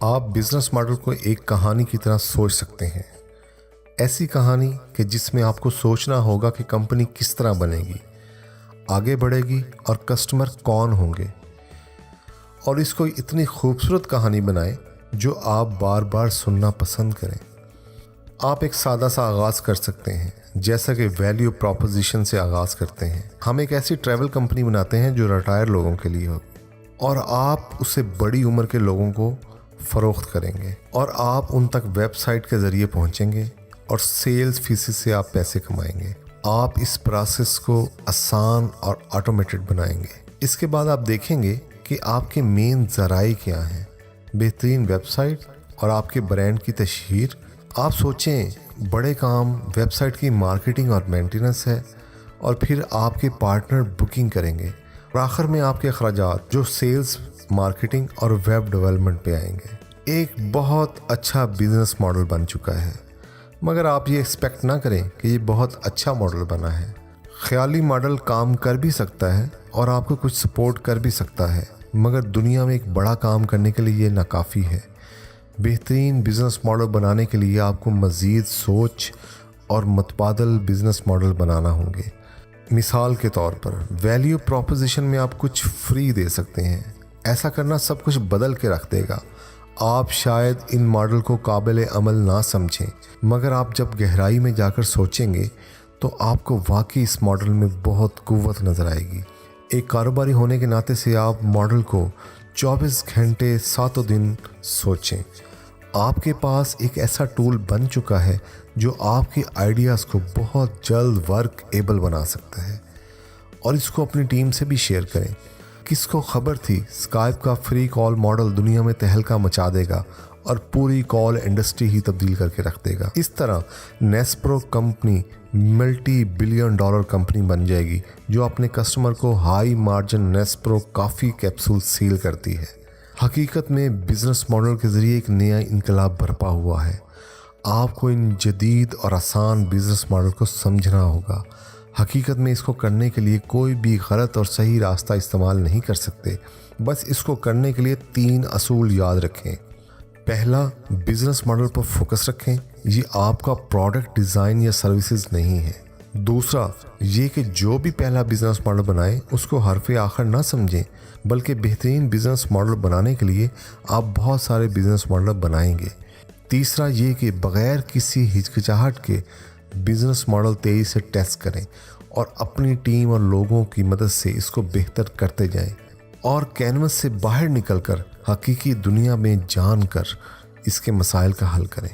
آپ business model کو ایک کہانی کی طرح سوچ سکتے ہیں، ایسی کہانی کہ جس میں آپ کو سوچنا ہوگا کہ کمپنی کس طرح بنے گی، آگے بڑھے گی اور کسٹمر کون ہوں گے، اور اس کو اتنی خوبصورت کہانی بنائیں جو آپ بار بار سننا پسند کریں۔ آپ ایک سادہ سا آغاز کر سکتے ہیں، جیسا کہ ویلیو پروپوزیشن سے آغاز کرتے ہیں۔ ہم ایک ایسی ٹریول کمپنی بناتے ہیں جو ریٹائر لوگوں کے لیے ہو، اور آپ اسے بڑی عمر کے لوگوں کو فروخت کریں گے، اور آپ ان تک ویب سائٹ کے ذریعے پہنچیں گے اور سیلز فیسز سے آپ پیسے کمائیں گے۔ آپ اس پروسیس کو آسان اور آٹومیٹڈ بنائیں گے۔ اس کے بعد آپ دیکھیں گے کہ آپ کے مین ذرائع کیا ہیں، بہترین ویب سائٹ اور آپ کے برانڈ کی تشہیر۔ آپ سوچیں، بڑے کام ویب سائٹ کی مارکیٹنگ اور مینٹیننس ہے، اور پھر آپ کے پارٹنر بکنگ کریں گے، اور آخر میں آپ کے اخراجات جو سیلز، مارکیٹنگ اور ویب ڈیولپمنٹ پہ آئیں گے۔ ایک بہت اچھا بزنس ماڈل بن چکا ہے، مگر آپ یہ ایکسپیکٹ نہ کریں کہ یہ بہت اچھا ماڈل بنا ہے۔ خیالی ماڈل کام کر بھی سکتا ہے اور آپ کو کچھ سپورٹ کر بھی سکتا ہے، مگر دنیا میں ایک بڑا کام کرنے کے لیے یہ ناکافی ہے۔ بہترین بزنس ماڈل بنانے کے لیے آپ کو مزید سوچ اور متبادل بزنس ماڈل بنانا ہوں گے۔ مثال کے طور پر ویلیو پروپوزیشن میں آپ کچھ فری دے سکتے ہیں۔ ایسا کرنا سب کچھ بدل کے رکھ دے گا۔ آپ شاید ان ماڈل کو قابل عمل نہ سمجھیں، مگر آپ جب گہرائی میں جا کر سوچیں گے تو آپ کو واقعی اس ماڈل میں بہت قوت نظر آئے گی۔ ایک کاروباری ہونے کے ناطے سے آپ ماڈل کو 24 گھنٹے 7 دن سوچیں۔ آپ کے پاس ایک ایسا ٹول بن چکا ہے جو آپ کے آئیڈیاز کو بہت جلد ورک ایبل بنا سکتا ہے، اور اس کو اپنی ٹیم سے بھی شیئر کریں۔ کس کو خبر تھی اسکائپ کا فری کال ماڈل دنیا میں تہلکہ مچا دے گا اور پوری کال انڈسٹری ہی تبدیل کر کے رکھ دے گا۔ اس طرح Nespresso company multi billion dollar company بن جائے گی جو اپنے کسٹمر کو high margin Nespresso coffee capsule sell کرتی ہے۔ حقیقت میں بزنس ماڈل کے ذریعے ایک نیا انقلاب برپا ہوا ہے۔ آپ کو ان جدید اور آسان بزنس ماڈل کو سمجھنا ہوگا۔ حقیقت میں اس کو کرنے کے لیے کوئی بھی غلط اور صحیح راستہ استعمال نہیں کر سکتے، بس اس کو کرنے کے لیے 3 اصول یاد رکھیں۔ پہلا، بزنس ماڈل پر فوکس رکھیں، یہ آپ کا پروڈکٹ ڈیزائن یا سروسز نہیں ہے۔ دوسرا یہ کہ جو بھی پہلا بزنس ماڈل بنائیں اس کو حرف آخر نہ سمجھیں، بلکہ بہترین بزنس ماڈل بنانے کے لیے آپ بہت سارے بزنس ماڈل بنائیں گے۔ تیسرا یہ کہ بغیر کسی ہچکچاہٹ کے بزنس ماڈل تیزی سے ٹیسٹ کریں اور اپنی ٹیم اور لوگوں کی مدد سے اس کو بہتر کرتے جائیں، اور کینوس سے باہر نکل کر حقیقی دنیا میں جان کر اس کے مسائل کا حل کریں۔